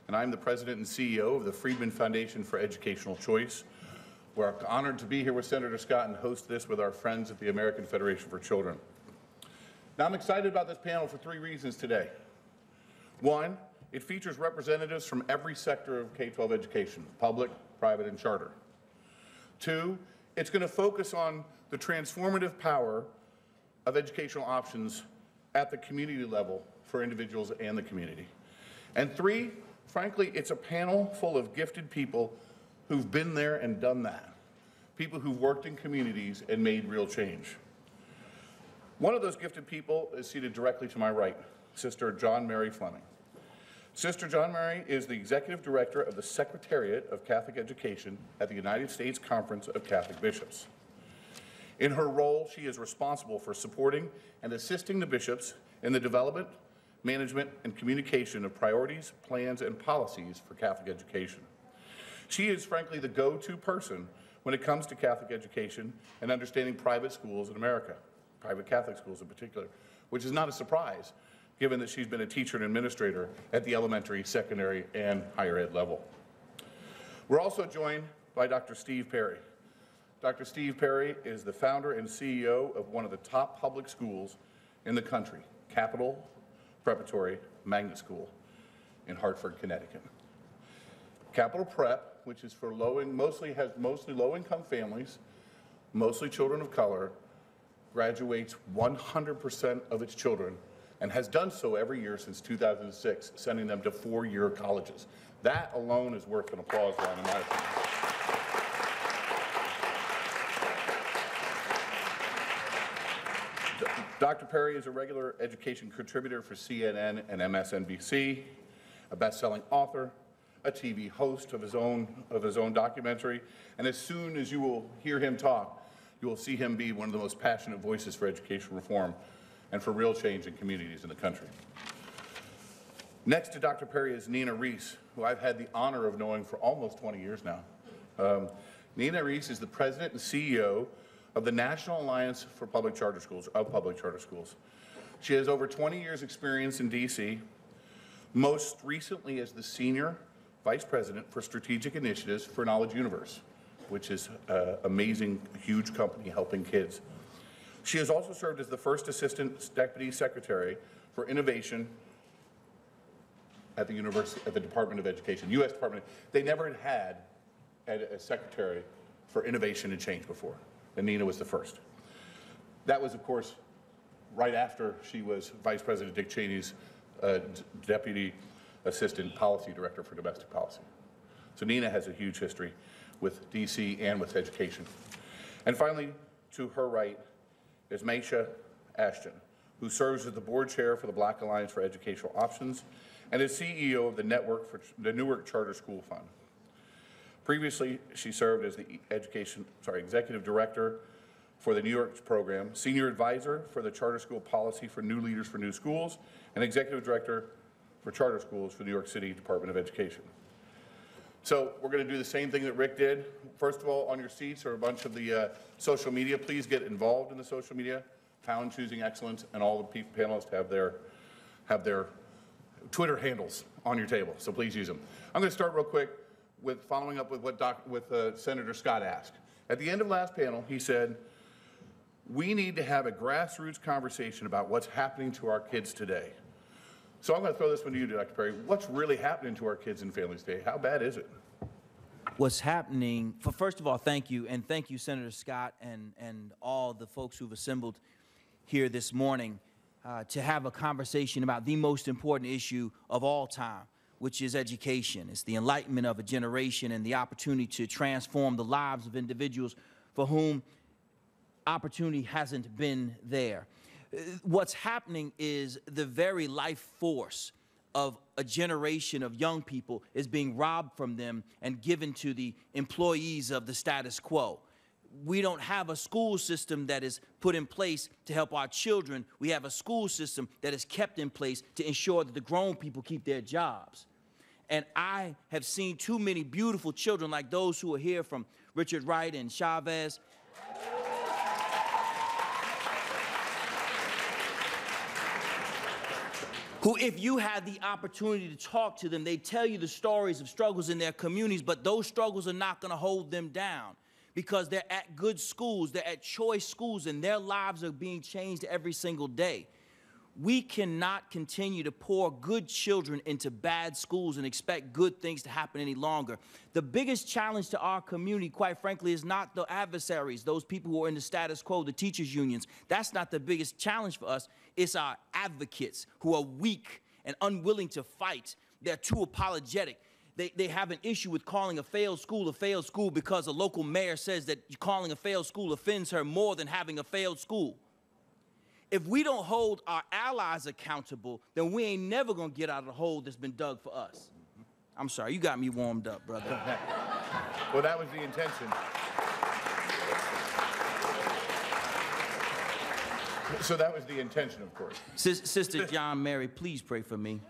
and I'm the President and CEO of the Friedman Foundation for Educational Choice. We're honored to be here with Senator Scott and host this with our friends at the American Federation for Children. Now, I'm excited about this panel for 3 reasons today. One, it features representatives from every sector of K-12 education, public, private, and charter. 2, it's going to focus on the transformative power of educational options at the community level for individuals and the community. And 3, frankly, it's a panel full of gifted people who've been there and done that, people who've worked in communities and made real change. One of those gifted people is seated directly to my right, Sister John Mary Fleming. Sister John Mary is the Executive Director of the Secretariat of Catholic Education at the United States Conference of Catholic Bishops. In her role, she is responsible for supporting and assisting the bishops in the development, management, and communication of priorities, plans, and policies for Catholic education. She is, frankly, the go-to person when it comes to Catholic education and understanding private schools in America, private Catholic schools in particular, which is not a surprise, given that she's been a teacher and administrator at the elementary, secondary, and higher ed level. We're also joined by Dr. Steve Perry. Dr. Steve Perry is the founder and CEO of one of the top public schools in the country, Capital Preparatory Magnet School in Hartford, Connecticut. Capital Prep, which is for mostly low-income families, mostly children of color, graduates 100% of its children and has done so every year since 2006, sending them to 4-year colleges. That alone is worth an applause round, in my opinion. Dr. Perry is a regular education contributor for CNN and MSNBC, a best-selling author, a TV host of his own documentary, and as soon as you will hear him talk, you will see him be one of the most passionate voices for education reform and for real change in communities in the country. Next to Dr. Perry is Nina Rees, who I've had the honor of knowing for almost 20 years now. Nina Rees is the president and CEO of the National Alliance for Public Charter Schools, She has over 20 years experience in DC, most recently as the senior vice president for strategic initiatives for Knowledge Universe, which is an amazing, huge company helping kids. She has also served as the first assistant deputy secretary for innovation at the Department of Education, U.S. Department. They never had a secretary for innovation and change before, and Nina was the first. That was, of course, right after she was Vice President Dick Cheney's deputy assistant policy director for domestic policy. So Nina has a huge history with DC and with education. And finally, to her right is Mashea Ashton, who serves as the board chair for the Black Alliance for Educational Options and is CEO of the Newark Charter School Fund. Previously, she served as the executive director for the New York program, senior advisor for the Charter School Policy for New Leaders for New Schools, and executive director for charter schools for the New York City Department of Education. So we're going to do the same thing that Rick did. First of all, on your seats are a bunch of the social media. Please get involved in the social media. Pound Choosing Excellence, and all the panelists have their Twitter handles on your table, so please use them. I'm going to start real quick with following up with what Senator Scott asked. At the end of last panel, he said, we need to have a grassroots conversation about what's happening to our kids today. So I'm going to throw this one to you, Dr. Perry. What's really happening to our kids and families today? How bad is it? What's happening, first of all, thank you, and thank you, Senator Scott, and all the folks who've assembled here this morning to have a conversation about the most important issue of all time, which is education. It's the enlightenment of a generation and the opportunity to transform the lives of individuals for whom opportunity hasn't been there. What's happening is the very life force of a generation of young people is being robbed from them and given to the employees of the status quo. We don't have a school system that is put in place to help our children. We have a school system that is kept in place to ensure that the grown people keep their jobs. And I have seen too many beautiful children like those who are here from Richard Wright and Chavez. who, if you had the opportunity to talk to them, they tell you the stories of struggles in their communities, but those struggles are not going to hold them down because they're at good schools, they're at choice schools, and their lives are being changed every single day. We cannot continue to pour good children into bad schools and expect good things to happen any longer. The biggest challenge to our community, quite frankly, is not the adversaries, those people who are in the status quo, the teachers' unions. That's not the biggest challenge for us. It's our advocates who are weak and unwilling to fight. They're too apologetic. They have an issue with calling a failed school because a local mayor says that calling a failed school offends her more than having a failed school. If we don't hold our allies accountable, then we ain't never gonna get out of the hole that's been dug for us. I'm sorry, you got me warmed up, brother. Well, that was the intention. So that was the intention, of course. Sister John Mary, please pray for me.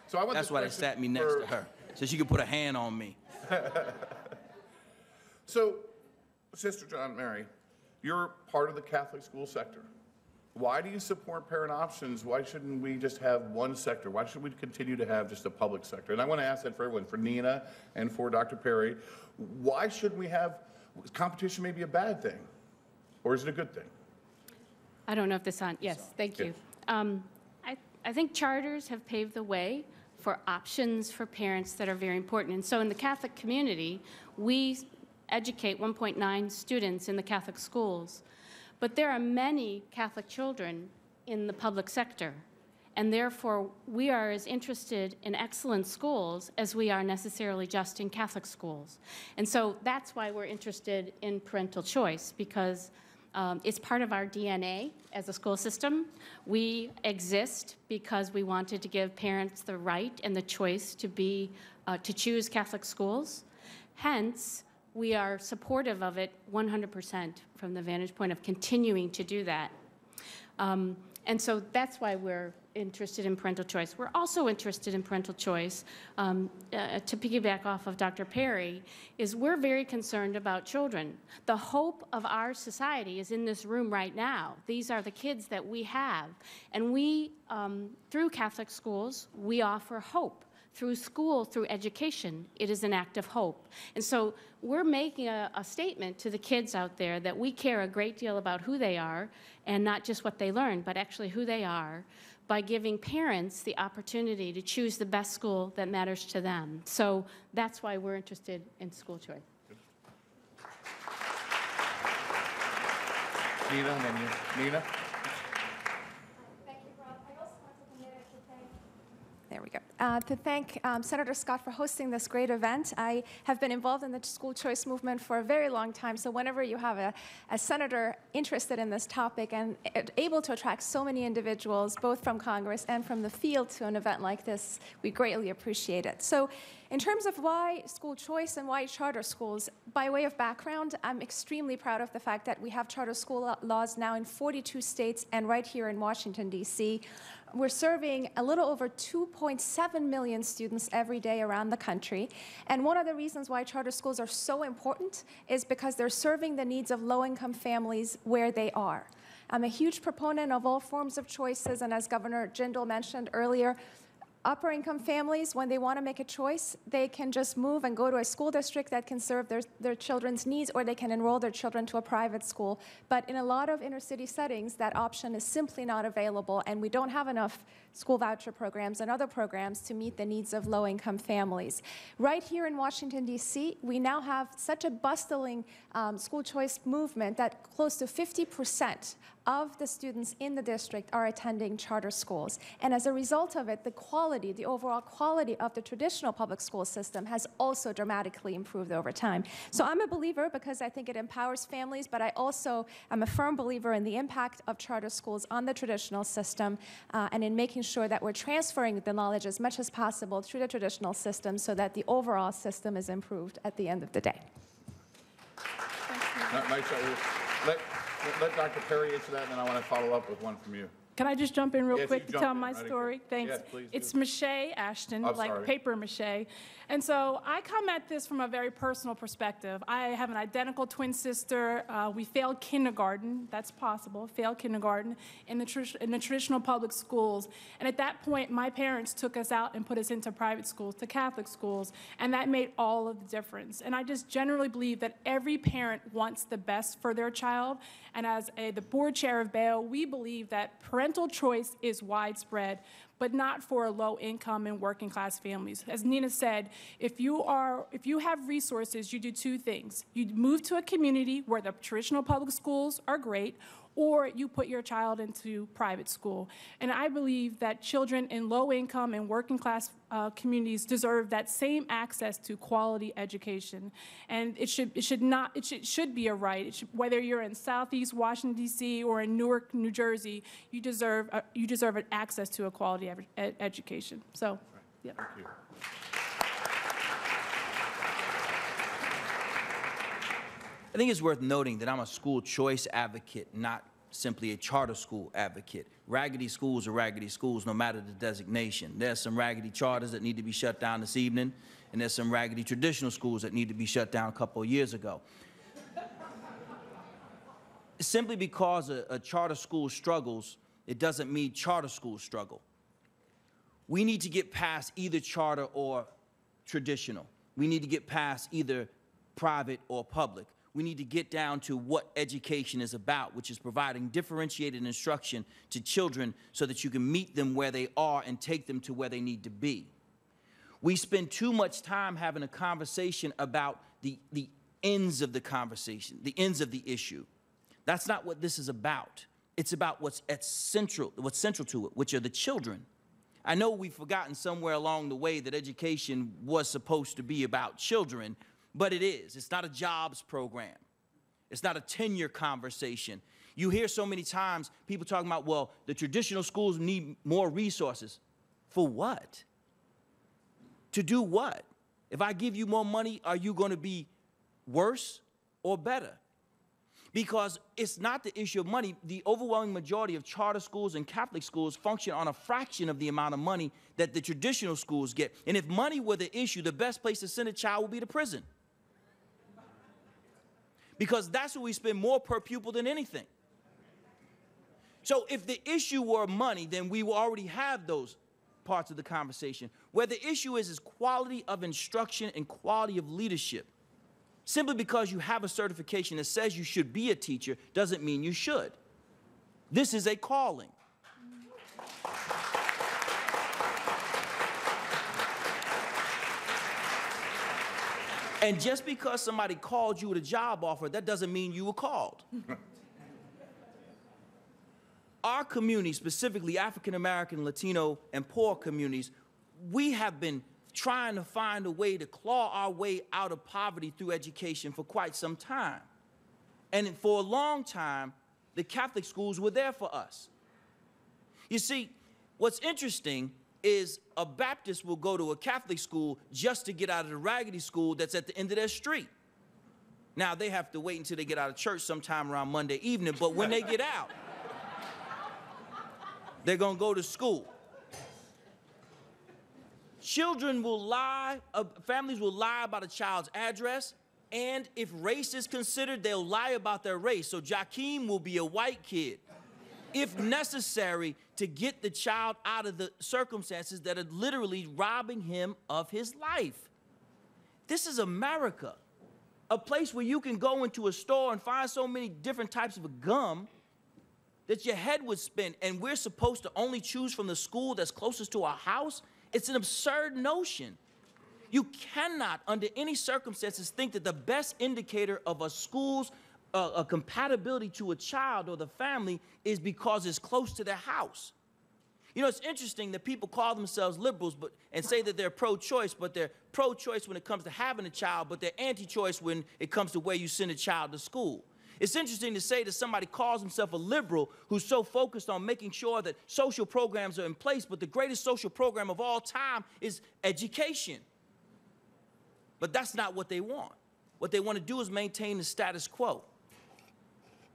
So I want That's why they sat me next to her, so she could put a hand on me. So, Sister John Mary, you're part of the Catholic school sector. Why do you support parent options? Why shouldn't we just have one sector? Why should we continue to have just a public sector? And I want to ask that for everyone, for Nina and for Dr. Perry. Why should we have, competition may be a bad thing, or is it a good thing? I don't know if this is on. Yes, thank you. I think charters have paved the way for options for parents that are very important. And so in the Catholic community, we educate 1.9 students in the Catholic schools. But there are many Catholic children in the public sector. And therefore, we are as interested in excellent schools as we are necessarily just in Catholic schools. And so that's why we're interested in parental choice, because it's part of our DNA as a school system. We exist because we wanted to give parents the right and the choice to choose Catholic schools. Hence, we are supportive of it 100% from the vantage point of continuing to do that. And so that's why we're interested in parental choice. We're also interested in parental choice, to piggyback off of Dr. Perry, is we're very concerned about children. The hope of our society is in this room right now. These are the kids that we have. And we, through Catholic schools, we offer hope. Through school, through education, it is an act of hope. And so we're making a statement to the kids out there that we care a great deal about who they are, and not just what they learn, but actually who they are, by giving parents the opportunity to choose the best school that matters to them. So that's why we're interested in school choice. Nina, and then you. Nina? Thank you, Rob. I also want to take a minute to thank. There we go. To thank Senator Scott for hosting this great event. I have been involved in the school choice movement for a very long time, so whenever you have a senator interested in this topic and able to attract so many individuals, both from Congress and from the field, to an event like this, we greatly appreciate it. So in terms of why school choice and why charter schools, by way of background, I'm extremely proud of the fact that we have charter school laws now in 42 states and right here in Washington, D.C. We're serving a little over 2.7 million students every day around the country. And one of the reasons why charter schools are so important is because they're serving the needs of low-income families where they are. I'm a huge proponent of all forms of choices, and as Governor Jindal mentioned earlier, upper-income families, when they want to make a choice, they can just move and go to a school district that can serve their children's needs, or they can enroll their children to a private school. But in a lot of inner-city settings, that option is simply not available, and we don't have enough school voucher programs and other programs to meet the needs of low-income families. Right here in Washington, D.C., we now have such a bustling school choice movement that close to 50% of the students in the district are attending charter schools. And as a result of it, the overall quality of the traditional public school system has also dramatically improved over time. So I'm a believer because I think it empowers families, but I also am a firm believer in the impact of charter schools on the traditional system and in making sure that we're transferring the knowledge as much as possible through the traditional system so that the overall system is improved at the end of the day. Let Dr. Perry answer that, and then I want to follow up with one from you. Can I just jump in real Yes, quick you to jump tell in. my I didn't story? care. Thanks. Yes, please do. It's Mashea, Ashton, I'm like sorry. paper mache. And so I come at this from a very personal perspective. I have an identical twin sister. We failed kindergarten. That's possible. Failed kindergarten in the traditional public schools. And at that point, my parents took us out and put us into private schools, to Catholic schools. And that made all of the difference. And I just generally believe that every parent wants the best for their child. And as the board chair of BAO, we believe that parental choice is widespread, but not for low-income and working-class families. As Nina said, if you have resources, you do two things. You move to a community where the traditional public schools are great, or you put your child into private school. And I believe that children in low-income and working-class communities deserve that same access to quality education. And it should be a right. Whether you're in Southeast Washington, D.C., or in Newark, New Jersey, you deserve an access to a quality education. So, yeah. Thank you. I think it's worth noting that I'm a school choice advocate, not simply a charter school advocate. Raggedy schools are raggedy schools, no matter the designation. There's some raggedy charters that need to be shut down this evening, and there's some raggedy traditional schools that need to be shut down a couple of years ago. Simply because a charter school struggles, it doesn't mean charter schools struggle. We need to get past either charter or traditional. We need to get past either private or public. We need to get down to what education is about, which is providing differentiated instruction to children so that you can meet them where they are and take them to where they need to be. We spend too much time having a conversation about the ends of the conversation, the ends of the issue. That's not what this is about. It's about what's central to it, which are the children. I know we've forgotten somewhere along the way that education was supposed to be about children, but it is. It's not a jobs program. It's not a tenure conversation. You hear so many times people talking about, well, the traditional schools need more resources. For what? To do what? If I give you more money, are you going to be worse or better? Because it's not the issue of money. The overwhelming majority of charter schools and Catholic schools function on a fraction of the amount of money that the traditional schools get. And if money were the issue, the best place to send a child would be to prison. Because that's where we spend more per pupil than anything. So if the issue were money, then we will already have those parts of the conversation. Where the issue is quality of instruction and quality of leadership. Simply because you have a certification that says you should be a teacher doesn't mean you should. This is a calling. And just because somebody called you with a job offer, that doesn't mean you were called. Our community, specifically African American, Latino, and poor communities, we have been trying to find a way to claw our way out of poverty through education for quite some time. And for a long time, the Catholic schools were there for us. You see, what's interesting is a Baptist will go to a Catholic school just to get out of the raggedy school that's at the end of their street. Now, they have to wait until they get out of church sometime around Monday evening, but when they get out, they're going to go to school. Children will lie, families will lie about a child's address, and if race is considered, they'll lie about their race. So Joaquin will be a white kid, if necessary, to get the child out of the circumstances that are literally robbing him of his life. This is America, a place where you can go into a store and find so many different types of gum that your head would spin, and we're supposed to only choose from the school that's closest to our house? It's an absurd notion. You cannot, under any circumstances, think that the best indicator of a school's a compatibility to a child or the family is because it's close to their house. You know, it's interesting that people call themselves liberals and say that they're pro-choice, but they're pro-choice when it comes to having a child, but they're anti-choice when it comes to where you send a child to school. It's interesting to say that somebody calls himself a liberal who's so focused on making sure that social programs are in place, but the greatest social program of all time is education. But that's not what they want. What they want to do is maintain the status quo.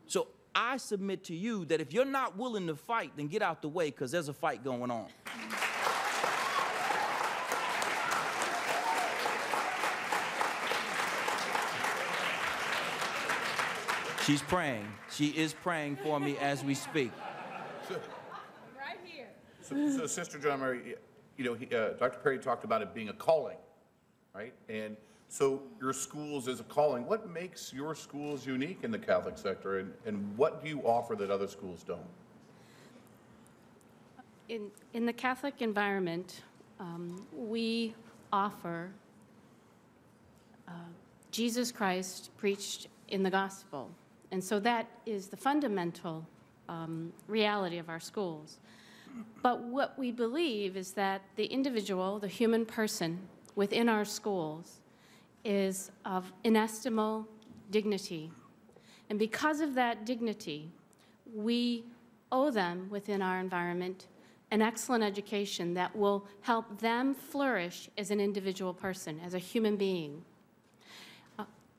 So I submit to you that if you're not willing to fight, then get out the way, because there's a fight going on. She's praying. She is praying for me as we speak. Right here. So Sister John Mary, Dr. Perry talked about it being a calling, right? And so your schools is a calling. What makes your schools unique in the Catholic sector, and what do you offer that other schools don't? In the Catholic environment, we offer Jesus Christ preached in the gospel. And so that is the fundamental reality of our schools. But what we believe is that the individual, the human person within our schools is of inestimable dignity. And because of that dignity, we owe them within our environment an excellent education that will help them flourish as an individual person, as a human being.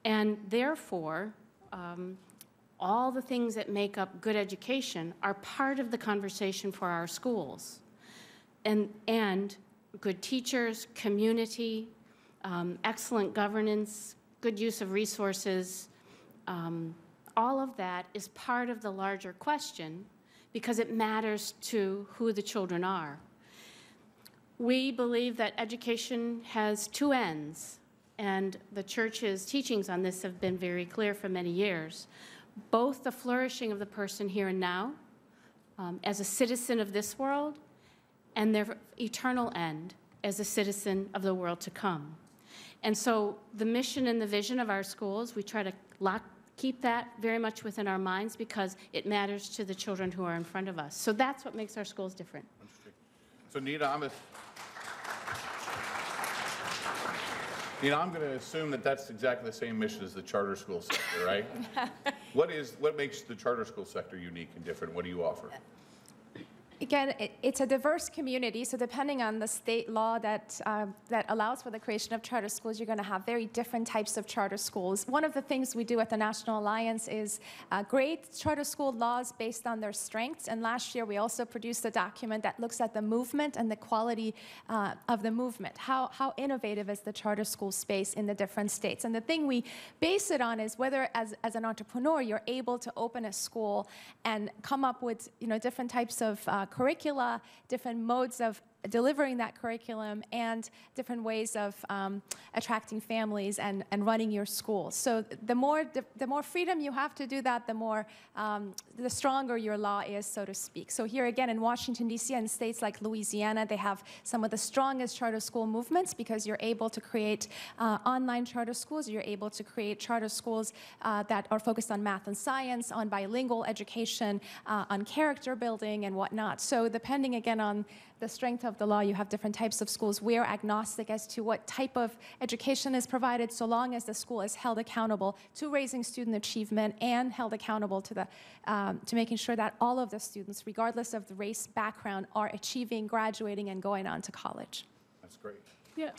And therefore, all the things that make up good education are part of the conversation for our schools. And good teachers, community, excellent governance, good use of resources, all of that is part of the larger question because it matters to who the children are. We believe that education has two ends, and the Church's teachings on this have been very clear for many years. Both the flourishing of the person here and now as a citizen of this world and their eternal end as a citizen of the world to come. And so the mission and the vision of our schools, we try to keep that very much within our minds because it matters to the children who are in front of us. So that's what makes our schools different. So Nina, I'm going to assume that that's exactly the same mission as the charter school sector, right? What makes the charter school sector unique and different? What do you offer? Again, it's a diverse community, so depending on the state law that allows for the creation of charter schools, you're going to have very different types of charter schools. One of the things we do at the National Alliance is grade charter school laws based on their strengths, and last year we also produced a document that looks at the movement and the quality of the movement. How innovative is the charter school space in the different states? And the thing we base it on is whether, as an entrepreneur, you're able to open a school and come up with different types of curricula, different modes of delivering that curriculum, and different ways of attracting families and running your school. So the more freedom you have to do that, the stronger your law is, so to speak. So here again in Washington, D.C. and states like Louisiana, they have some of the strongest charter school movements because you're able to create online charter schools. You're able to create charter schools that are focused on math and science, on bilingual education, on character building and whatnot. So depending again on the strength of the law, you have different types of schools. We are agnostic as to what type of education is provided, so long as the school is held accountable to raising student achievement and held accountable to making sure that all of the students, regardless of the race background, are achieving, graduating, and going on to college. That's great. Yeah.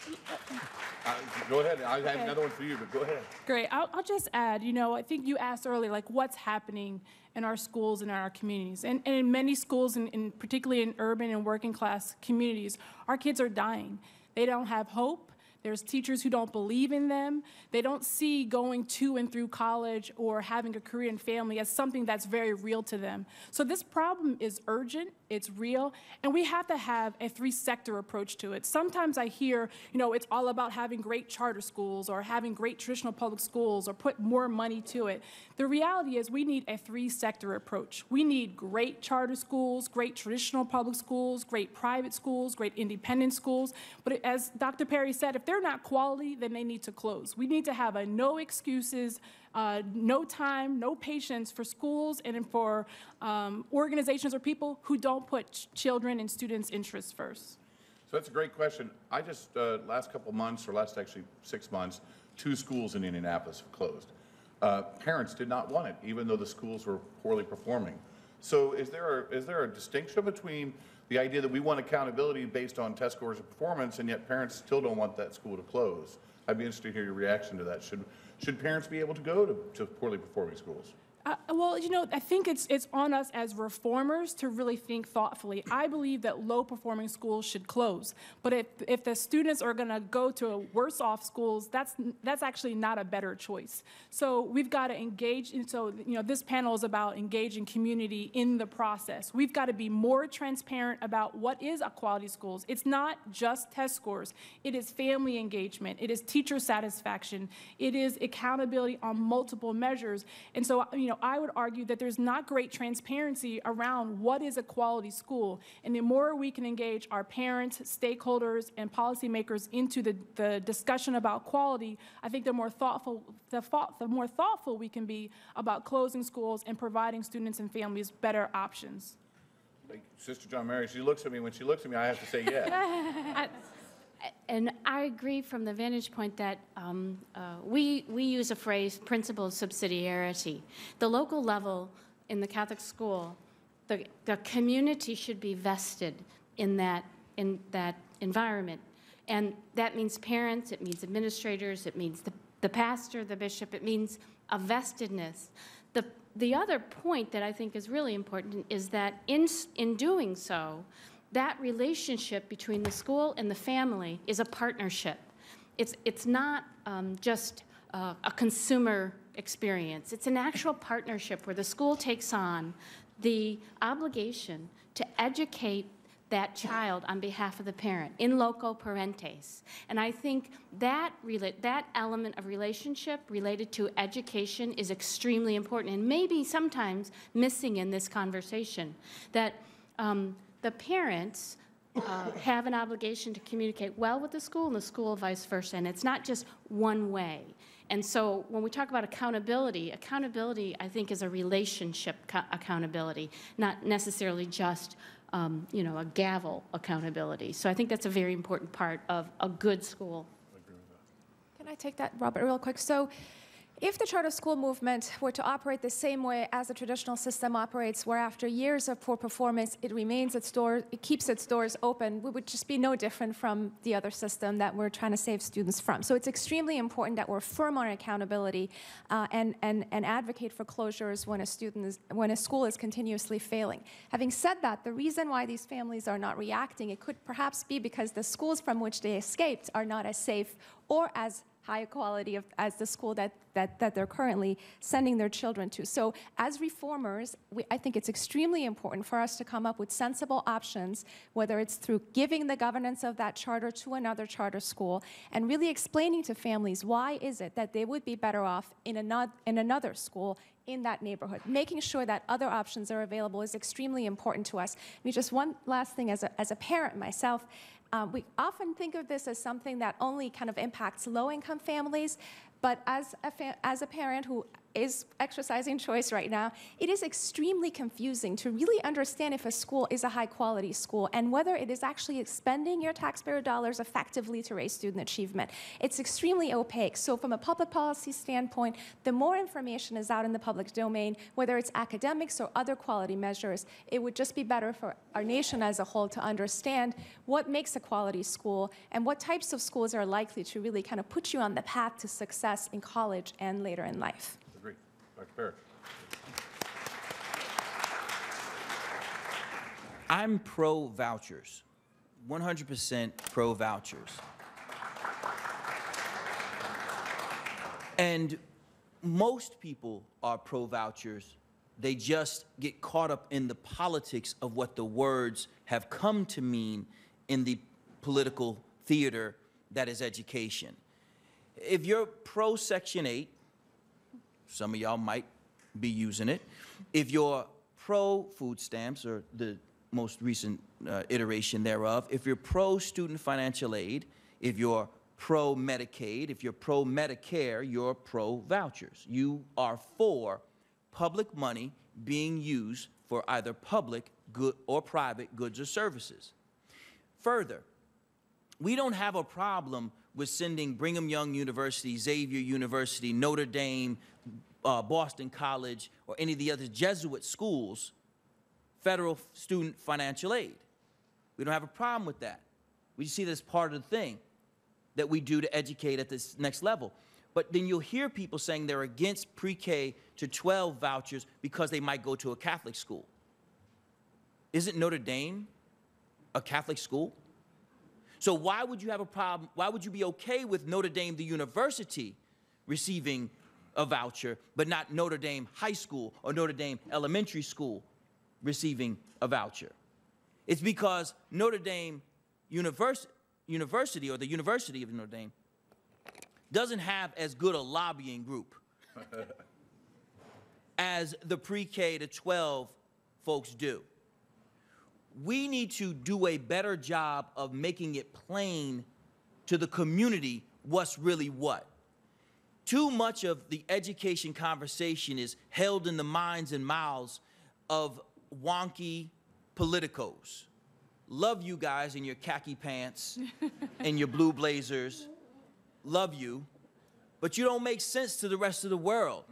Go ahead. I have another one for you, but go ahead. Great. I'll just add, I think you asked earlier, like, what's happening in our schools and in our communities. And in many schools, particularly in urban and working class communities, our kids are dying. They don't have hope. There's teachers who don't believe in them. They don't see going to and through college or having a career and family as something that's very real to them. So this problem is urgent, it's real, and we have to have a three-sector approach to it. Sometimes I hear, it's all about having great charter schools or having great traditional public schools or put more money to it. The reality is we need a three-sector approach. We need great charter schools, great traditional public schools, great private schools, great independent schools. But as Dr. Perry said, if they're not quality, then they need to close. We need to have a no excuses, no time, no patience for schools and for organizations or people who don't put children and students' interests first. So that's a great question. I just, last couple months, or last actually 6 months, 2 schools in Indianapolis have closed. Parents did not want it, even though the schools were poorly performing. So is there a distinction between the idea that we want accountability based on test scores and performance, and yet parents still don't want that school to close? I'd be interested to hear your reaction to that. Should parents be able to go to poorly performing schools? Well, you know, I think it's on us as reformers to really think thoughtfully. I believe that low-performing schools should close, but if the students are going to go to worse-off schools, that's actually not a better choice. So we've got to engage, and so you know, this panel is about engaging community in the process. We've got to be more transparent about what is a quality schools. It's not just test scores. It is family engagement. It is teacher satisfaction. It is accountability on multiple measures. And so, you know, I would argue that there's not great transparency around what is a quality school. And the more we can engage our parents, stakeholders, and policymakers into the discussion about quality, I think the more thoughtful we can be about closing schools and providing students and families better options. Like Sister John Mary, she looks at me. When she looks at me, I have to say yes. And I agree from the vantage point that we use a phrase, principle of subsidiarity. The local level in the Catholic school, the community should be vested in that environment. And that means parents, it means administrators, it means the pastor, the bishop, it means a vestedness. The other point that I think is really important is that in doing so, that relationship between the school and the family is a partnership. It's not just a consumer experience. It's an actual partnership where the school takes on the obligation to educate that child on behalf of the parent, in loco parentes. And I think that element of relationship related to education is extremely important and maybe sometimes missing in this conversation, that the parents have an obligation to communicate well with the school and the school vice versa, and it's not just one way. And so when we talk about accountability, I think is a relationship accountability, not necessarily just you know, a gavel accountability. So I think that's a very important part of a good school. I agree with that. Can I take that, Robert, real quick? So if the charter school movement were to operate the same way as the traditional system operates, where after years of poor performance, it keeps its doors open, we would just be no different from the other system that we're trying to save students from. So it's extremely important that we're firm on accountability and advocate for closures when a school is continuously failing. Having said that, the reason why these families are not reacting, it could perhaps be because the schools from which they escaped are not as safe or as high quality as the school that they're currently sending their children to. So as reformers, I think it's extremely important for us to come up with sensible options, whether it's through giving the governance of that charter to another charter school and really explaining to families why is it that they would be better off in another school in that neighborhood. Making sure that other options are available is extremely important to us. I mean, just one last thing as a parent myself, we often think of this as something that only kind of impacts low-income families, but as a parent who is exercising choice right now, it is extremely confusing to really understand if a school is a high-quality school and whether it is actually expending your taxpayer dollars effectively to raise student achievement. It's extremely opaque. So from a public policy standpoint, the more information is out in the public domain, whether it's academics or other quality measures, it would just be better for our nation as a whole to understand what makes a quality school and what types of schools are likely to really kind of put you on the path to success in college and later in life. Agree. Dr. Barrett. I'm pro vouchers, 100% pro vouchers. And most people are pro vouchers. They just get caught up in the politics of what the words have come to mean in the political theater that is education. If you're pro Section 8, some of y'all might be using it. If you're pro food stamps, or the most recent iteration thereof, if you're pro student financial aid, if you're pro Medicaid, if you're pro Medicare, you're pro vouchers. You are for public money being used for either public good or private goods or services. Further, we don't have a problem with sending Brigham Young University, Xavier University, Notre Dame, Boston College, or any of the other Jesuit schools federal student financial aid. We don't have a problem with that. We see that as part of the thing that we do to educate at this next level. But then you'll hear people saying they're against pre-K to 12 vouchers because they might go to a Catholic school. Isn't Notre Dame a Catholic school? So why would you have a problem? Why would you be okay with Notre Dame, the university, receiving a voucher, but not Notre Dame High School or Notre Dame Elementary School receiving a voucher? It's because Notre Dame University, or the University of Notre Dame, doesn't have as good a lobbying group as the pre-K to 12 folks do. We need to do a better job of making it plain to the community what's really what. Too much of the education conversation is held in the minds and mouths of wonky politicos. Love you guys in your khaki pants and your blue blazers. Love you, but you don't make sense to the rest of the world.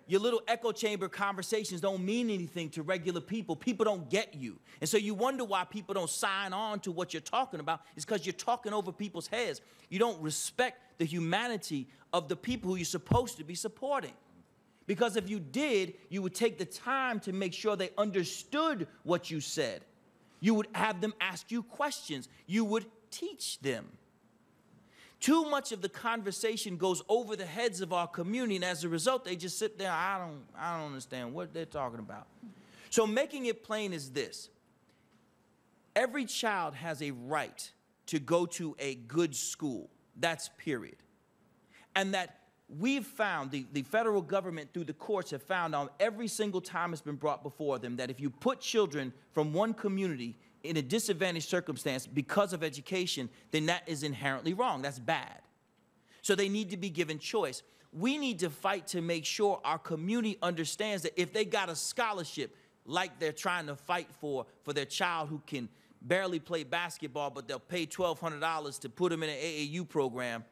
Your little echo chamber conversations don't mean anything to regular people. People don't get you. And so you wonder why people don't sign on to what you're talking about. It's because you're talking over people's heads. You don't respect the humanity of the people who you're supposed to be supporting. Because if you did, you would take the time to make sure they understood what you said. You would have them ask you questions. You would teach them. Too much of the conversation goes over the heads of our community, and as a result, they just sit there, I don't understand what they're talking about. So making it plain is this. Every child has a right to go to a good school. That's period. And that we've found, the federal government through the courts have found on every single time it's been brought before them, that if you put children from one community in a disadvantaged circumstance because of education, then that is inherently wrong. That's bad. So they need to be given choice. We need to fight to make sure our community understands that if they got a scholarship like they're trying to fight for their child who can barely play basketball, but they'll pay $1,200 to put them in an AAU program,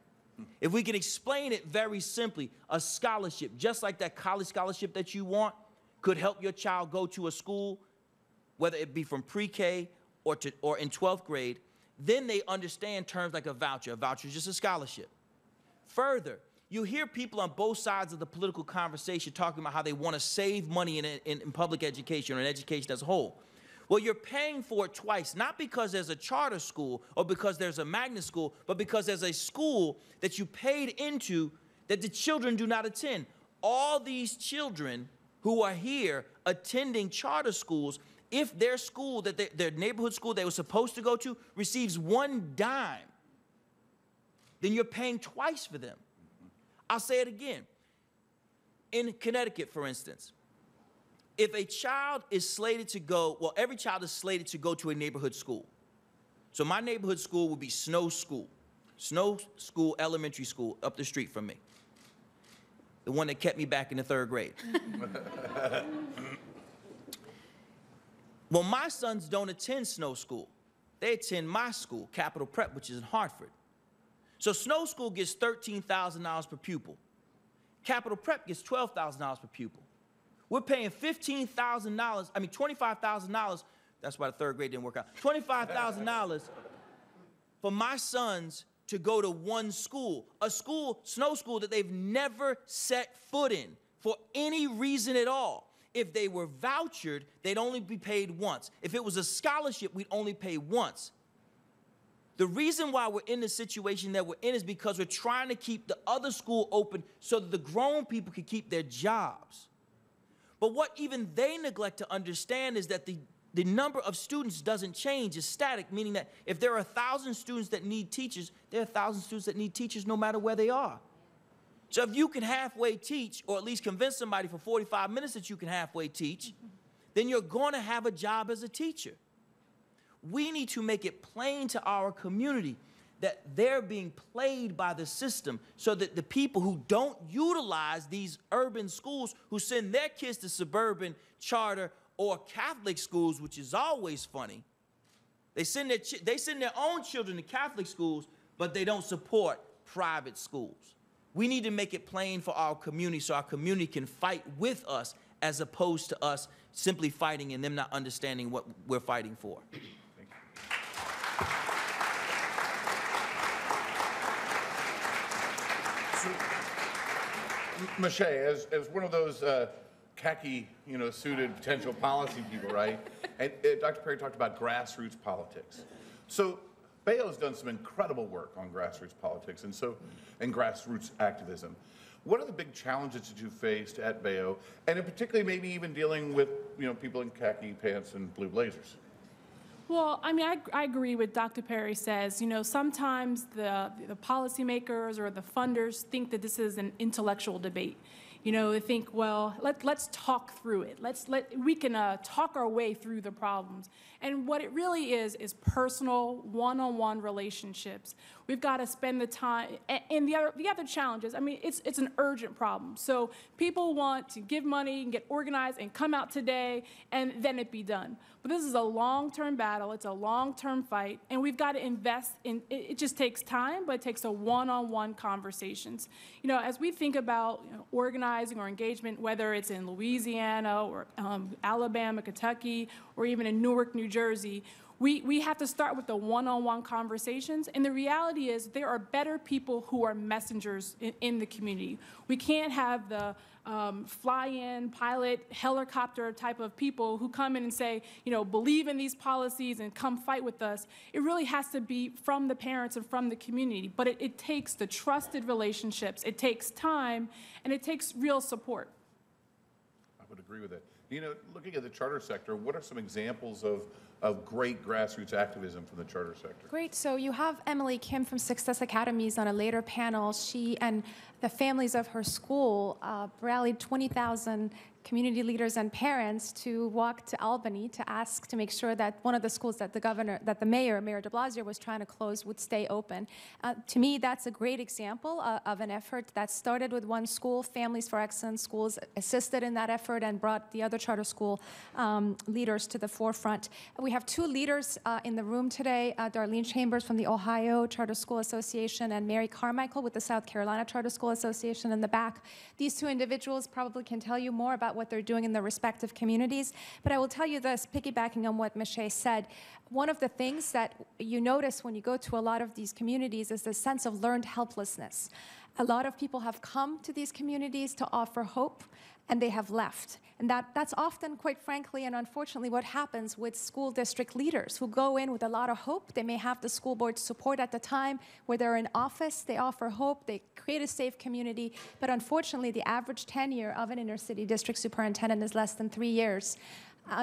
if we can explain it very simply, a scholarship, just like that college scholarship that you want, could help your child go to a school, whether it be from pre-K or in 12th grade, then they understand terms like a voucher. A voucher is just a scholarship. Further, you hear people on both sides of the political conversation talking about how they want to save money in public education or in education as a whole. Well, you're paying for it twice, not because there's a charter school or because there's a magnet school, but because there's a school that you paid into that the children do not attend. All these children who are here attending charter schools, if their school, their neighborhood school they were supposed to go to, receives one dime, then you're paying twice for them. I'll say it again. In Connecticut, for instance, if a child is slated to go, well, every child is slated to go to a neighborhood school. So my neighborhood school would be Snow School Elementary School up the street from me. The one that kept me back in the 3rd grade. Well, my sons don't attend Snow School. They attend my school, Capital Prep, which is in Hartford. So Snow School gets $13,000 per pupil. Capital Prep gets $12,000 per pupil. We're paying $25,000, that's why the 3rd grade didn't work out, $25,000 for my sons to go to one school, a school, Snow School, that they've never set foot in for any reason at all. If they were vouchered, they'd only be paid once. If it was a scholarship, we'd only pay once. The reason why we're in the situation that we're in is because we're trying to keep the other school open so that the grown people can keep their jobs. But what even they neglect to understand is that the number of students doesn't change. It's static, meaning that if there are 1,000 students that need teachers, there are 1,000 students that need teachers no matter where they are. So if you can halfway teach, or at least convince somebody for 45 minutes that you can halfway teach, then you're going to have a job as a teacher. We need to make it plain to our community that they're being played by the system so that the people who don't utilize these urban schools, who send their kids to suburban, charter, or Catholic schools, which is always funny, they send their own children to Catholic schools, but they don't support private schools. We need to make it plain for our community so our community can fight with us as opposed to us simply fighting and them not understanding what we're fighting for. Mashea, as one of those khaki, suited potential policy people, right? And Dr. Perry talked about grassroots politics. So Bayo's done some incredible work on grassroots politics and grassroots activism. What are the big challenges that you faced at Bayo, and in particular, maybe even dealing with people in khaki pants and blue blazers? Well, I mean, I agree with Dr. Perry says. Sometimes the policymakers or the funders think that this is an intellectual debate. They think, well, let's talk through it. We can talk our way through the problems. And what it really is personal, one-on-one relationships. We've got to spend the time. And the other challenges, I mean, it's an urgent problem. So people want to give money and get organized and come out today, and then it be done. But this is a long-term battle. It's a long-term fight, and we've got to invest in. It just takes time, but it takes a one-on-one conversations. As we think about organizing or engagement, whether it's in Louisiana or Alabama, Kentucky, or even in Newark, New Jersey, we have to start with the one-on-one conversations. And the reality is there are better people who are messengers in the community. We can't have the fly-in, pilot, helicopter type of people who come in and say, believe in these policies and come fight with us. It really has to be from the parents and from the community. But it takes the trusted relationships, it takes time, and it takes real support. I would agree with that. Looking at the charter sector, what are some examples of great grassroots activism from the charter sector? Great. So you have Emily Kim from Success Academies on a later panel. She and the families of her school rallied 20,000 community leaders and parents to walk to Albany to ask to make sure that one of the schools that the mayor de Blasio, was trying to close would stay open. To me, that's a great example of an effort that started with one school. Families for Excellence Schools assisted in that effort and brought the other charter school leaders to the forefront. We have two leaders in the room today, Darlene Chambers from the Ohio Charter School Association and Mary Carmichael with the South Carolina Charter School Association in the back. These two individuals probably can tell you more about what they're doing in their respective communities. But I will tell you this, piggybacking on what Mashea said, one of the things that you notice when you go to a lot of these communities is the sense of learned helplessness. A lot of people have come to these communities to offer hope, and they have left. And that's often, quite frankly, and unfortunately, what happens with school district leaders who go in with a lot of hope. They may have the school board support at the time where they're in office. They offer hope. They create a safe community. But unfortunately, the average tenure of an inner city district superintendent is less than 3 years.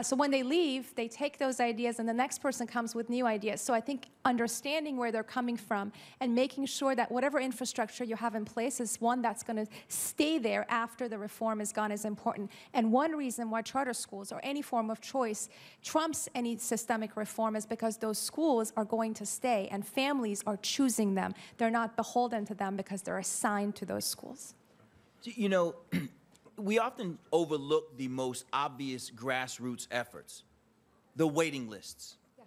So when they leave, they take those ideas, and the next person comes with new ideas. So I think understanding where they're coming from and making sure that whatever infrastructure you have in place is one that's going to stay there after the reform is gone is important. And one reason why charter schools or any form of choice trumps any systemic reform is because those schools are going to stay, and families are choosing them. They're not beholden to them because they're assigned to those schools. We often overlook the most obvious grassroots efforts, the waiting lists. Yes.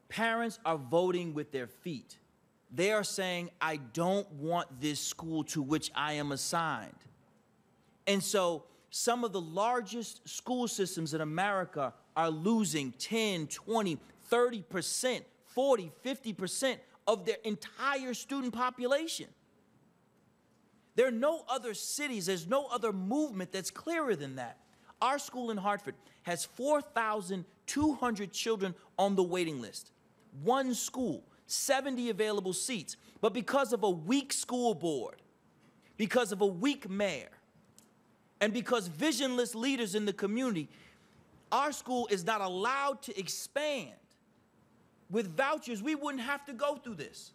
Parents are voting with their feet. They are saying, I don't want this school to which I am assigned. And so some of the largest school systems in America are losing 10, 20, 30%, 40, 50% of their entire student population. There are no other cities, there's no other movement that's clearer than that. Our school in Hartford has 4,200 children on the waiting list. One school, 70 available seats. But because of a weak school board, because of a weak mayor, and because visionless leaders in the community, our school is not allowed to expand. With vouchers, we wouldn't have to go through this.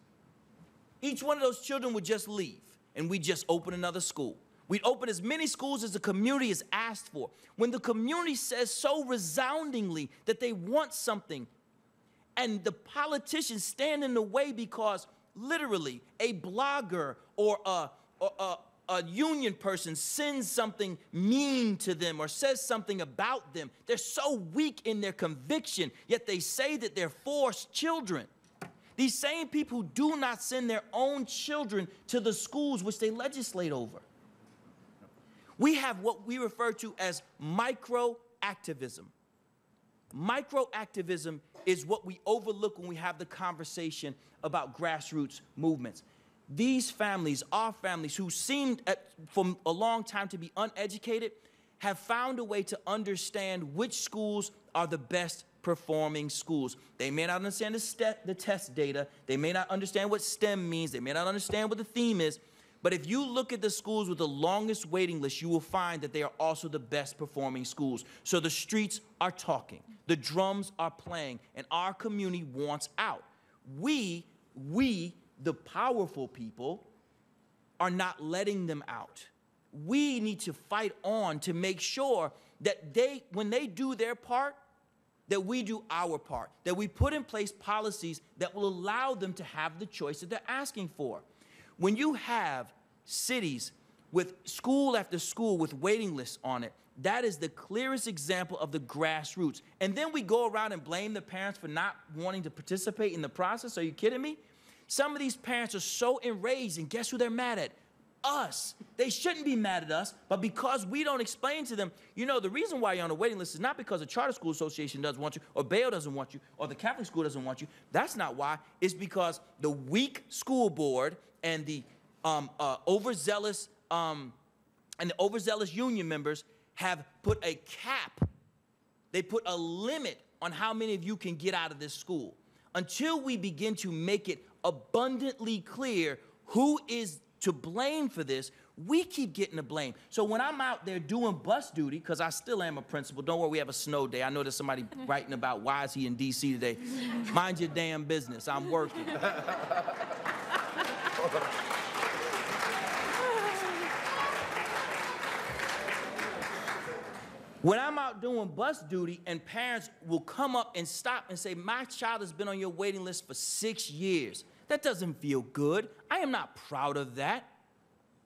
Each one of those children would just leave, and we'd just open another school. We'd open as many schools as the community has asked for. When the community says so resoundingly that they want something, and the politicians stand in the way because literally a blogger or a union person sends something mean to them or says something about them, they're so weak in their conviction, yet they say that they're for children. These same people who do not send their own children to the schools which they legislate over. We have what we refer to as micro-activism. Micro-activism is what we overlook when we have the conversation about grassroots movements. these families, our families, who seemed for a long time to be uneducated, have found a way to understand which schools are the best performing schools. They may not understand the test data. They may not understand what STEM means. They may not understand what the theme is. But if you look at the schools with the longest waiting list, you will find that they are also the best performing schools. So the streets are talking. The drums are playing. And our community wants out. We, the powerful people, are not letting them out. We need to fight on to make sure that when they do their part, that we do our part, that we put in place policies that will allow them to have the choice that they're asking for. When you have cities with school after school with waiting lists on it, that is the clearest example of the grassroots. And then we go around and blame the parents for not wanting to participate in the process. Are you kidding me? Some of these parents are so enraged, and guess who they're mad at? Us. They shouldn't be mad at us, but because we don't explain to them, you know, the reason why you're on a waiting list is not because the Charter School Association doesn't want you, or Bail doesn't want you, or the Catholic school doesn't want you. That's not why. It's because the weak school board and the overzealous union members have put a cap. They put a limit on how many of you can get out of this school. Until we begin to make it abundantly clear who is to blame for this, we keep getting the blame. So when I'm out there doing bus duty, because I still am a principal, don't worry, we have a snow day. I know there's somebody writing about why is he in D.C. today. Mind your damn business, I'm working. When I'm out doing bus duty and parents will come up and stop and say, my child has been on your waiting list for 6 years. That doesn't feel good. I am not proud of that.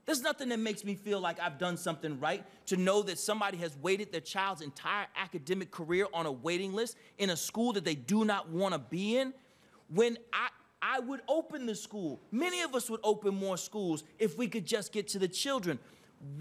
There's nothing that makes me feel like I've done something right to know that somebody has waited their child's entire academic career on a waiting list in a school that they do not want to be in. When I would open the school, many of us would open more schools if we could just get to the children.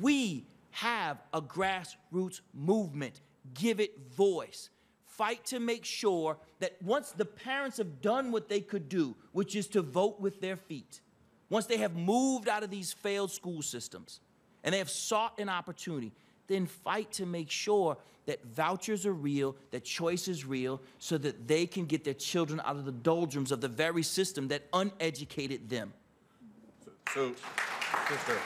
We have a grassroots movement. Give it voice. Fight to make sure that once the parents have done what they could do, which is to vote with their feet, once they have moved out of these failed school systems and they have sought an opportunity, then fight to make sure that vouchers are real, that choice is real, so that they can get their children out of the doldrums of the very system that uneducated them. So sister,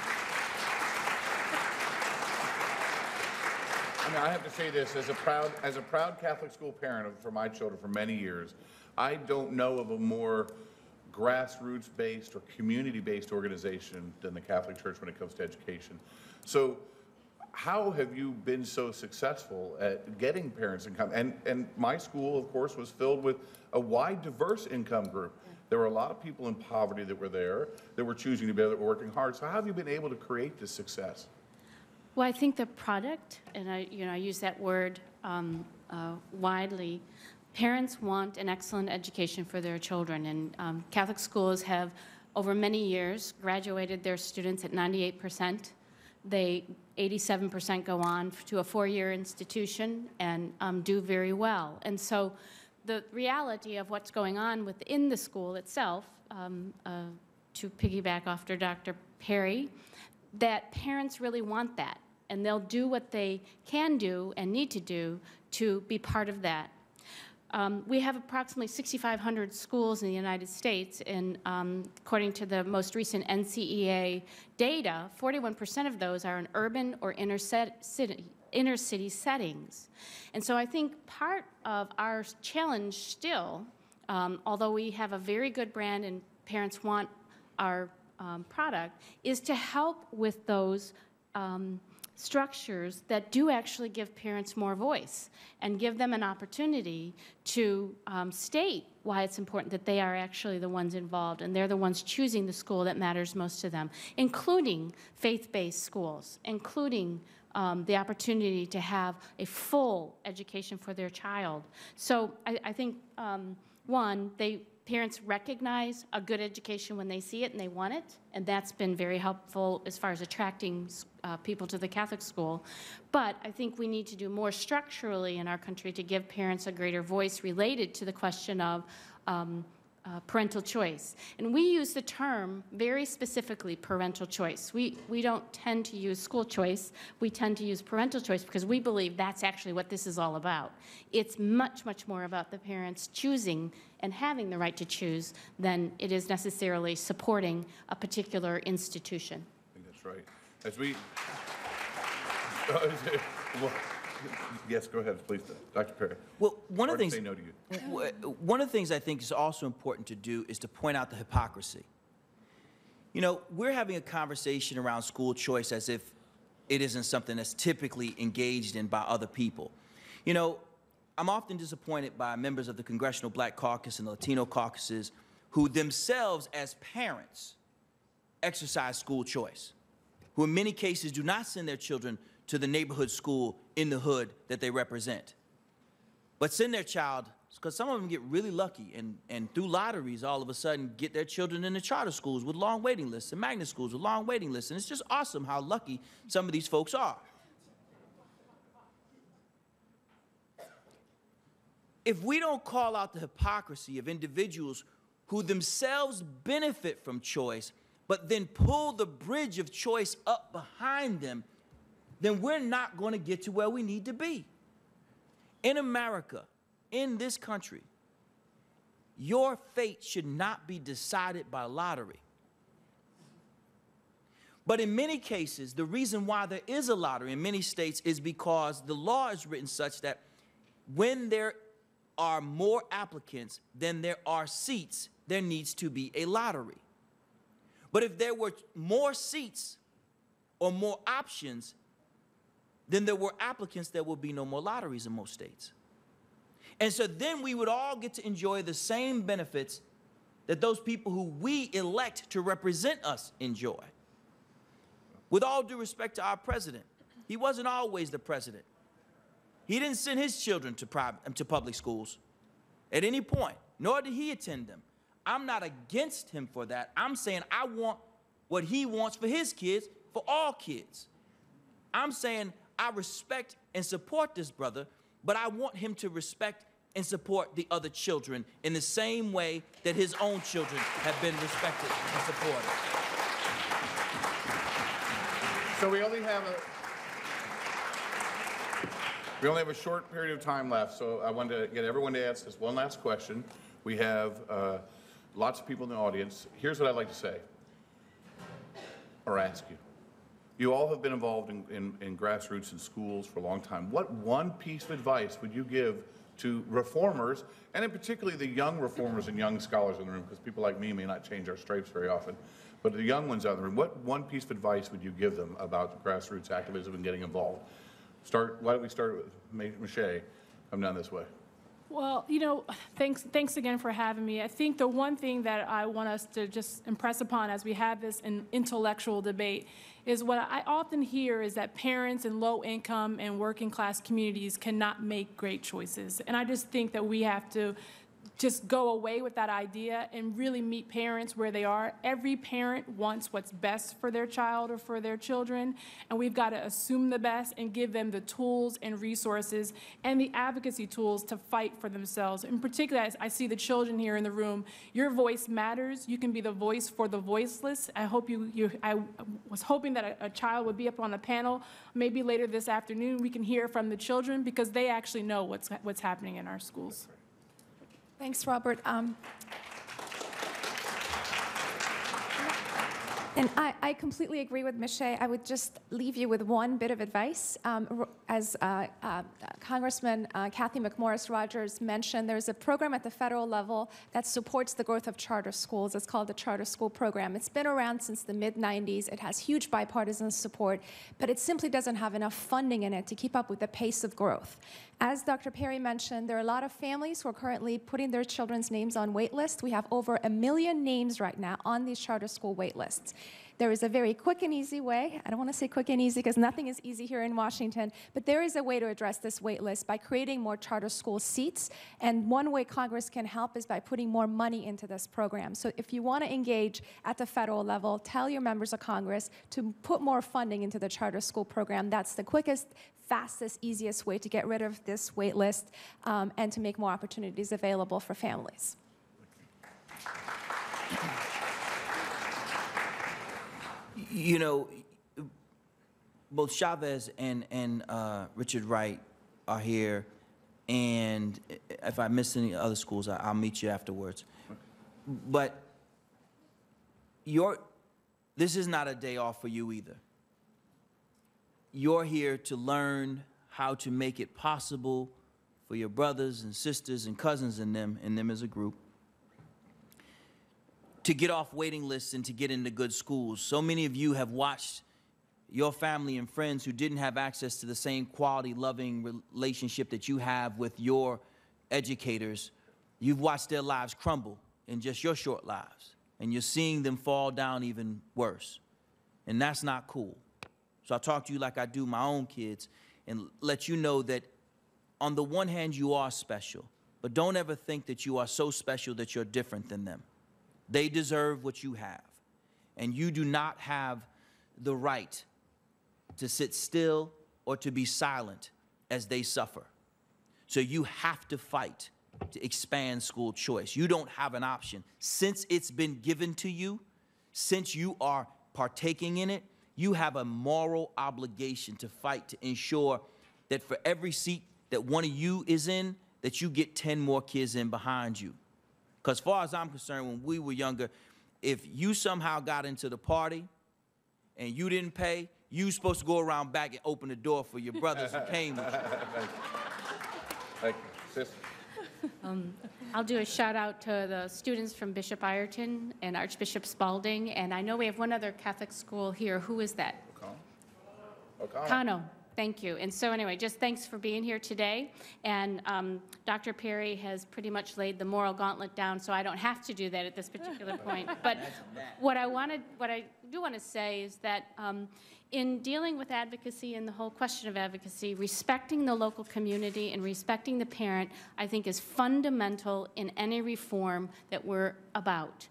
I mean, I have to say this, as a proud Catholic school parent for my children for many years, I don't know of a more grassroots-based or community-based organization than the Catholic Church when it comes to education. So how have you been so successful at getting parents income? And my school, of course, was filled with a wide, diverse income group. There were a lot of people in poverty that were there, that were choosing to be there, that were working hard. So how have you been able to create this success? Well, I think the product, and I use that word widely, parents want an excellent education for their children, and Catholic schools have, over many years, graduated their students at 98%. 87% go on to a 4-year institution and do very well. And so the reality of what's going on within the school itself, to piggyback after Dr. Perry, that parents really want that. And they'll do what they can do and need to do to be part of that. We have approximately 6,500 schools in the United States, and according to the most recent NCEA data, 41% of those are in urban or inner city settings. And so I think part of our challenge still, although we have a very good brand and parents want our product, is to help with those structures that do actually give parents more voice and give them an opportunity to state why it's important that they are actually the ones involved and they're the ones choosing the school that matters most to them, including faith-based schools, including the opportunity to have a full education for their child. So I think, one, parents recognize a good education when they see it and they want it, and that's been very helpful as far as attracting people to the Catholic school. But I think we need to do more structurally in our country to give parents a greater voice related to the question of parental choice. And we use the term very specifically parental choice. We don't tend to use school choice. We tend to use parental choice because we believe that's actually what this is all about. It's much, much more about the parents choosing and having the right to choose than it is necessarily supporting a particular institution. I think that's right. As we... Well, yes, go ahead, please, Dr. Perry. Well, one of the Hard to things, say no to you. one of the things I think is also important to do is to point out the hypocrisy. You know, we're having a conversation around school choice as if it isn't something that's typically engaged in by other people. You know, I'm often disappointed by members of the Congressional Black Caucus and the Latino caucuses who themselves as parents exercise school choice, who in many cases do not send their children to the neighborhood school in the hood that they represent, but send their child, because some of them get really lucky and through lotteries all of a sudden get their children into charter schools with long waiting lists and magnet schools with long waiting lists, and it's just awesome how lucky some of these folks are. If we don't call out the hypocrisy of individuals who themselves benefit from choice, but then pull the bridge of choice up behind them, then we're not going to get to where we need to be. In America, in this country, your fate should not be decided by lottery. But in many cases, the reason why there is a lottery in many states is because the law is written such that when there are more applicants than there are seats, there needs to be a lottery. But if there were more seats or more options, then there were applicants, there will be no more lotteries in most states. And so then we would all get to enjoy the same benefits that those people who we elect to represent us enjoy. With all due respect to our president, he wasn't always the president. He didn't send his children to public schools at any point, nor did he attend them. I'm not against him for that. I'm saying I want what he wants for his kids, for all kids. I'm saying I respect and support this brother, but I want him to respect and support the other children in the same way that his own children have been respected and supported. So we only have a short period of time left, so I wanted to get everyone to ask this one last question. We have lots of people in the audience. Here's what I'd like to say, or ask you. You all have been involved in grassroots in schools for a long time. What one piece of advice would you give to reformers, and in particularly the young reformers and young scholars in the room, because people like me may not change our stripes very often, but the young ones out in the room, what one piece of advice would you give them about grassroots activism and getting involved? Why don't we start with Mashea? Come down this way. Well, you know, thanks again for having me. I think the one thing that I want us to just impress upon as we have this intellectual debate is what I often hear is that parents in low-income and working-class communities cannot make great choices. And I just think that we have to just go away with that idea and really meet parents where they are. Every parent wants what's best for their child or for their children, and we've got to assume the best and give them the tools and resources and the advocacy tools to fight for themselves. In particular, as I see the children here in the room, your voice matters. You can be the voice for the voiceless. I was hoping that a child would be up on the panel. Maybe later this afternoon we can hear from the children because they actually know what's happening in our schools. Thanks, Robert. And I completely agree with Mashea. I would just leave you with one bit of advice. As Congressman Kathy McMorris Rogers mentioned, there's a program at the federal level that supports the growth of charter schools. It's called the Charter School Program. It's been around since the mid-90s. It has huge bipartisan support, but it simply doesn't have enough funding in it to keep up with the pace of growth. As Dr. Perry mentioned, there are a lot of families who are currently putting their children's names on wait lists. We have over 1 million names right now on these charter school wait lists. There is a very quick and easy way. I don't want to say quick and easy because nothing is easy here in Washington, but there is a way to address this wait list by creating more charter school seats. And one way Congress can help is by putting more money into this program. So if you want to engage at the federal level, tell your members of Congress to put more funding into the charter school program. That's the quickest, fastest, easiest way to get rid of this wait list and to make more opportunities available for families. You know, both Chavez and Richard Wright are here, and if I miss any other schools, I'll meet you afterwards. But this is not a day off for you either. You're here to learn how to make it possible for your brothers and sisters and cousins and them as a group, to get off waiting lists and to get into good schools. So many of you have watched your family and friends who didn't have access to the same quality, loving relationship that you have with your educators. You've watched their lives crumble in just your short lives, and you're seeing them fall down even worse. And that's not cool. So I talk to you like I do my own kids and let you know that on the one hand, you are special, but don't ever think that you are so special that you're different than them. They deserve what you have, and you do not have the right to sit still or to be silent as they suffer. So you have to fight to expand school choice. You don't have an option. Since it's been given to you, since you are partaking in it, you have a moral obligation to fight to ensure that for every seat that one of you is in, that you get 10 more kids in behind you. Because as far as I'm concerned, when we were younger, if you somehow got into the party and you didn't pay, you were supposed to go around back and open the door for your brothers who came with you. Thank you. Sis? I'll do a shout out to the students from Bishop Ireton and Archbishop Spalding, and I know we have one other Catholic school here. Who is that? Kano. Thank you. And so anyway, just thanks for being here today. And Dr. Perry has pretty much laid the moral gauntlet down, so I don't have to do that at this particular point. But what I do want to say is that in dealing with advocacy and the whole question of advocacy, respecting the local community and respecting the parent, I think, is fundamental in any reform that we're about.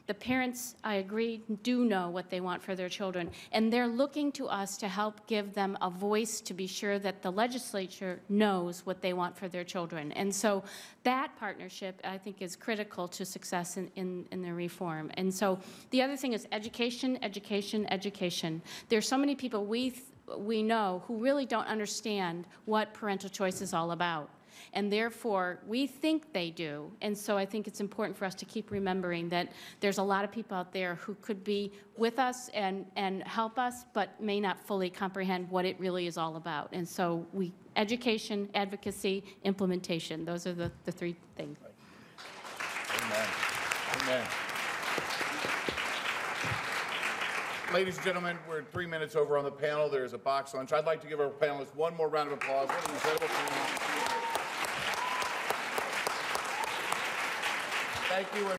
The parents, I agree, do know what they want for their children, and they're looking to us to help give them a voice to be sure that the legislature knows what they want for their children. And so that partnership, I think, is critical to success in the reform. And so the other thing is education, education, education. There's so many people we know who really don't understand what parental choice is all about. And therefore, we think they do. And so I think it's important for us to keep remembering that there's a lot of people out there who could be with us and help us, but may not fully comprehend what it really is all about. And so education, advocacy, implementation, those are the three things. Amen. Amen. Ladies and gentlemen, we're 3 minutes over on the panel. There's a box lunch. I'd like to give our panelists one more round of applause. What an incredible panel. Thank you.